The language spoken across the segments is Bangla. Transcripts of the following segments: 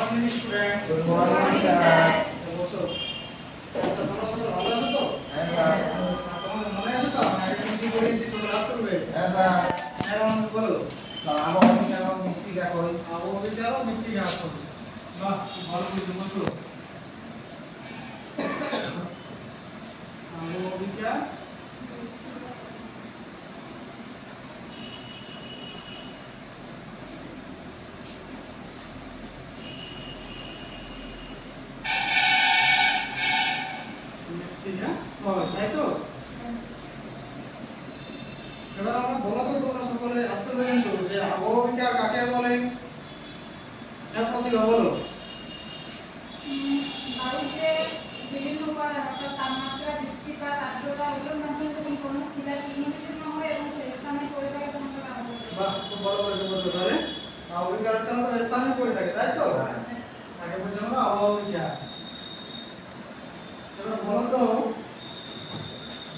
morning, students. Good morning, sir. বসো। আচ্ছা, তোমরা সবাই ভালো আছো তো? হ্যাঁ স্যার। তোমার মনে আছে তো? আরেকটা কি করে দিচ্ছি তোমরা রাত করবে? হ্যাঁ স্যার। এখন বলো। আবহাওয়া এবং মৃত্তিকা কই? আবহাওয়া ও মৃত্তিকা আসো। বাহ, খুব ভালো কিছু বলছো। আবহাওয়া তাই তো এবার আমরা বলো তো তোমরা সকলে আত্ম পর্যন্ত যে আবহাওয়া কাকে বলে এর প্রতীক বলো বায়ুতে বিভিন্ন উপাদান অর্থাৎ তাপমাত্রা বৃষ্টিপাত আর্দ্রতা ওগুলোর মাধ্যমে যখন কোনো শিলা চূর্ণ হয় এবং সেই স্থানে পড়ে থাকে তখন তার আবহাওয়া। বাহ খুব ভালো করে বলছো তাহলে আবহাওয়া হচ্ছে আমাদের স্থানে পড়ে থাকে তাই তো আগে বলছিলাম না আবহাওয়া এবার বলো তো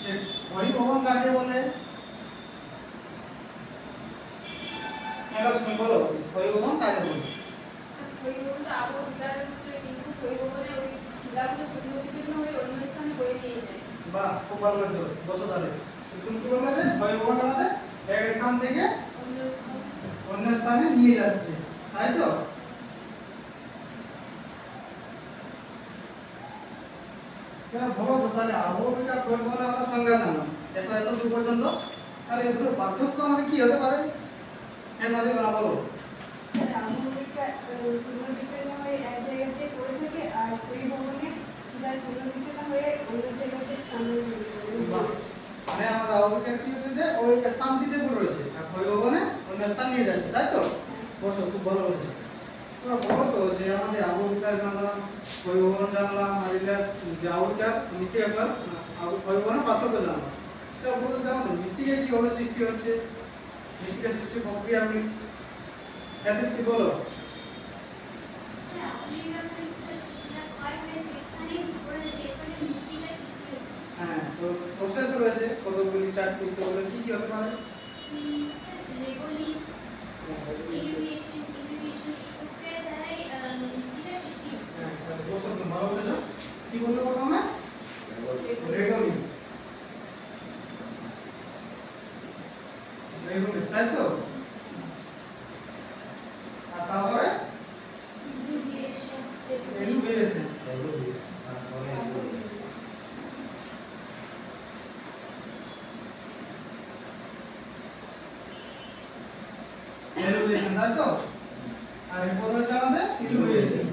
যে পরিবহন কাকে বলে এবার বলো পরিবহন কাকে বলে পরিবহনটা আবহাওয়া বিকারের ক্ষেত্রে কিন্তু পরিবহনে ওই শিলাগুলো চূর্ণ হয়ে অন্য স্থানে বয়ে নিয়ে যায়। বাহ খুব ভালো করেছো বসো তাহলে তুমি কি বললে যে পরিবহন আমাদের এক স্থান থেকে অন্য স্থানে নিয়ে যাচ্ছে তাই তো এবার বলো তো তাহলে আবহাওয়া পরিবহন আমরা সংজ্ঞা জানলাম এত দূর পর্যন্ত তাহলে এর পার্থক্য আমাদের কি হতে পারে হ্যাঁ সাথে বলো আবহাওয়া চূর্ণ বিচূর্ণ হয়ে এক জায়গাতে পড়ে থাকে আর পরিবহনে শিলা চূর্ণ বিচূর্ণ হয়ে অন্য জায়গাতে স্থানান্তরিত হয়। মানে আমাদের আবহাওয়া কি হচ্ছে যে ওই স্থানটিতে পড়ে রয়েছে আর পরিবহনে অন্য স্থান নিয়ে যাচ্ছে তাই তো বসো খুব ভালো বলছো তোমরা বলো তো যে আমাদের আবহাওয়া জানলাম পরিবহন জানলাম আর এটা যে আবহাওয়া মৃত্তিকা পরিবহনের পার্থক্য জানলাম তো বলতো যে আমাদের মৃত্তিকা কিভাবে সৃষ্টি হচ্ছে মৃত্তিকা সৃষ্টির প্রক্রিয়াগুলি এদের কি বলো হ্যাঁ তো প্রসেস রয়েছে কতগুলি চারটি তো বলে কি কি হতে পারে ভালো বলেছো কি বললো প্রথমে রেগোলি রেগোলি তাই তো আর তারপরে এলুমিনেশন এলুমিনেশন তাই তো আর এরপর হচ্ছে আমাদের ইলুমিনেশন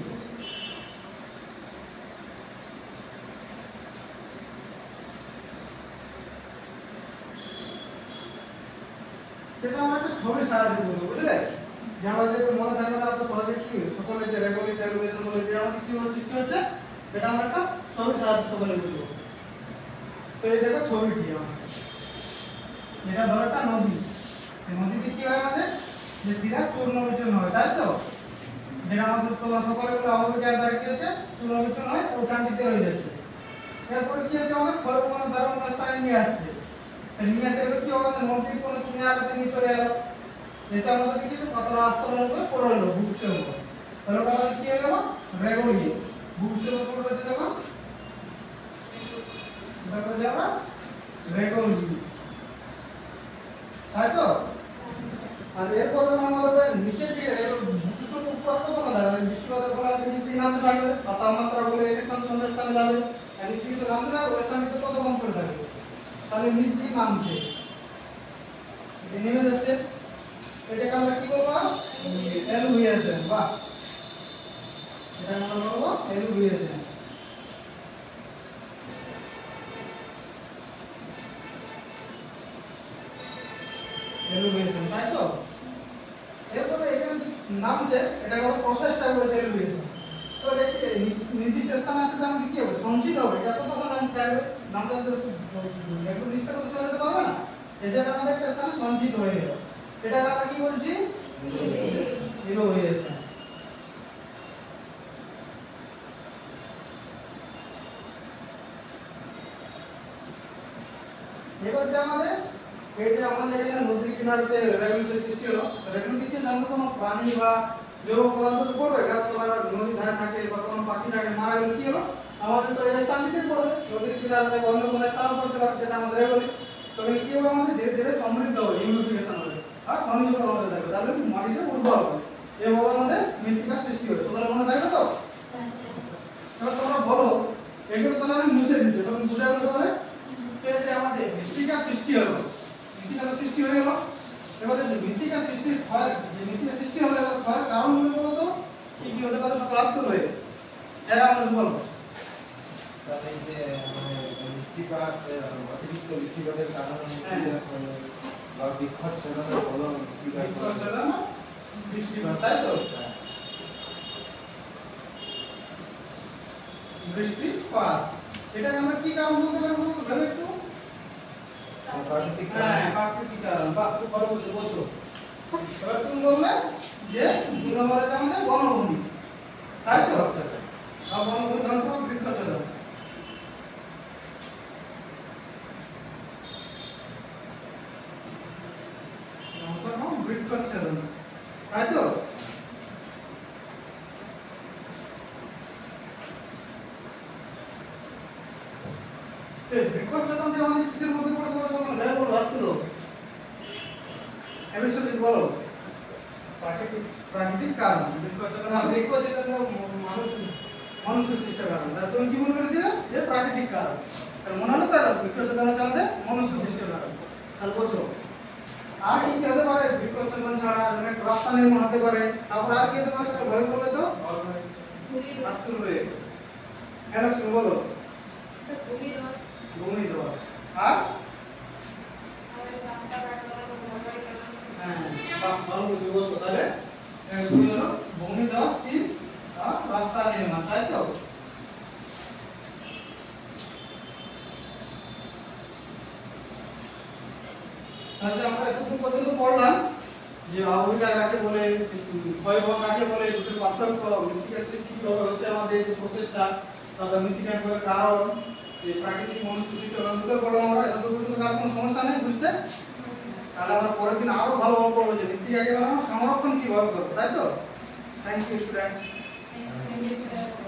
সেটা আমরা একটা ছবির সাহায্যে বুঝবো বুঝলে যে আমাদের মনে থাকবে না তো সহজে কি সকলে যে রেগুলি ক্যালকুলেশন বলে যে আমাদের কিভাবে সৃষ্টি হচ্ছে এটা আমরা একটা ছবির সাহায্যে সকলে বুঝবো তো এই দেখো ছবিটি এটা ধরো একটা নদী এই নদীতে কি হয় আমাদের যে শিলা চূর্ণ বিচূর্ণ হয় তাই তো যেটা আমাদের তোমার সকলে বলে আবহাওয়া দ্বারা কি হচ্ছে চূর্ণ বিচূর্ণ হয় ওখানটিতে রয়ে যাচ্ছে এরপরে কি হচ্ছে আমাদের পরিবহনের দ্বারা অন্য স্থানে নিয়ে আসছে নিয়ে আসে এগুলো কি হবে নদীর কোনো কিনারাতে নিয়ে চলে গেল এসে আমাদের কি কতটা আস্তরণ করে পড়ে হলো ভূপৃষ্ঠের উপর তাহলে ওটা আমাদের কি হয়ে গেল রেগোলি ভূপৃষ্ঠের উপর রয়েছে দেখো এটা বলছি আমরা রেগোলি তাই তো আর এরপর আমাদের নিচে যে ভূপৃষ্ঠের উপর কত কথা হবে বৃষ্টিপাতের ফলে নিচ দিয়ে নামতে থাকবে তাপমাত্রা বলে এক স্থান থেকে অন্য স্থানে যাবে আর নিচ দিয়ে নামতে থাকবে ওই স্থানে কত কম করে থাকবে তাহলে নিচ দিয়ে নামছে নেমে যাচ্ছে এটাকে আমরা কি বলবো এলুভিয়েশন বাহ এটা আমরা বলবো এলুভিয়েশন এলুভিয়েশন তাই তো এরপরে এখানে নামছে এটা হলো প্রসেসটা হচ্ছে এলুভিয়েশন তো এটা নির্দিষ্ট স্থানে আসলে আমাদের কি হবে সঞ্চিত হবে এটা তো তখন নামতে হবে নামতে একটু নিচে তো চলে যেতে পারবে না এসেটা আমাদের একটা স্থানে সঞ্চিত হয়ে গেল এটাকে আমরা কি বলছি এলুভিয়েশন এবার যে আমাদের এই যে আমাদের এখানে নদীর কিনারে রেগুলিতে সৃষ্টি হলো রেগুলিতে জানতো কোনো প্রাণী বা জৈব পদার্থ তো পড়বে, গাছপালা নদীর ধারে থাকে বা কোনো পাখি থাকে মারা গেলে কি হলো, আমাদের তো এই স্থান থেকেই পড়বে, নদীর কিনারে থেকে অন্য কোনো স্থান পড়তে পারে, যেটা আমাদের বলি। তখন কি হবে, আমাদের ধীরে ধীরে সমৃদ্ধ হবে, ইউনিফিকেশন হবে আর খনিজ আমাদের থাকবে, তাহলে মাটিটা উর্বর হবে, এইভাবে আমাদের মৃত্তিকার সৃষ্টি হবে। সুতরাং মনে থাকবে তো? এবার তোমরা বলো, এগুলো তাহলে আমি মুছে দিচ্ছি, তখন বুঝা গেল তাহলে যে আমাদের মৃত্তিকার সৃষ্টি হলো, মৃত্তিকার সৃষ্টি হয়ে গেল। এবারে যে মৃত্তিকার সৃষ্টির ক্ষয়, যে মৃত্তিকার সৃষ্টি হলে এবার ক্ষয়ের কারণ হলো বলতো কি কি হতে পারে, সকলাত্মক হয়ে এরা আমরা বলবো। স্যার এই যে মানে বৃষ্টিপাত, অতিরিক্ত বৃষ্টিপাতের কারণে বা বৃক্ষচ্ছেদনের ফলে বৃষ্টিপাত, তাই তো? বৃষ্টিপাত এটাকে আমরা কি কারণ বলতে পারবো ভেবে একটু? প্রাকৃতিক হ্যাঁ, প্রাকৃতিক কারণ। বা খুব ভালো বলছো, বসো। এবার তুমি বললে যে 2 নম্বরে আমাদের বনভূমি, তাই তো? আর বনভূমি ধ্বংস বা বৃক্ষচ্ছেদন। বৃক্ষচ্ছেদন, তাই তো? বৃক্ষচ্ছেদন যে আমাদের কিসের মধ্যে পড়ে তোমার সঙ্গে ভেবে বলো, আর তুলো এবিসিডি বলো। প্রাকৃতিক কারণ, বৃক্ষচ্ছেদন মানুষের সৃষ্ট কারণ। তাহলে তুমি কি মনে করেছিলে যে প্রাকৃতিক কারণ, তাহলে মনে হলো তাহলে বৃক্ষচ্ছেদন হচ্ছে আমাদের মানুষের সৃষ্ট কারণ। তাহলে বসো, আর কি কি হতে পারে বৃক্ষচ্ছেদন ছাড়া? যেমন একটা রাস্তা নির্মাণ হতে পারে, তারপর আর কি হতে পারে সেটা ভয় করলে তো আর তুলবে। হ্যাঁ লক্ষ্মী বলো। ভূমিধস আর হ্যাঁ, ভালো বুঝে বসো। তাহলে ভূমিধস কি আর রাস্তা নির্মাণ, তাই তো? তাহলে আমরা এতটুকু পর্যন্ত পড়লাম যে আবহাওয়া কাকে বলে, ক্ষয়ভর কাকে বলে, দুটোর পার্থক্য, মৃত্তিকার সৃষ্টি কিভাবে হচ্ছে আমাদের যে প্রসেসটা, তারপর মৃত্তিকার কারণ, যে প্রাকৃতিক মনুষ্য সৃষ্ট কারণ, দুটো পড়লাম আমরা। এতটুকু পর্যন্ত কার কোনো সমস্যা নেই বুঝতে? তাহলে আমরা পরের দিন আরো ভালোভাবে পড়বো যে মৃত্তিকাকে আমরা সংরক্ষণ কিভাবে করবো, তাই তো? Thank you students. Thank you, sir.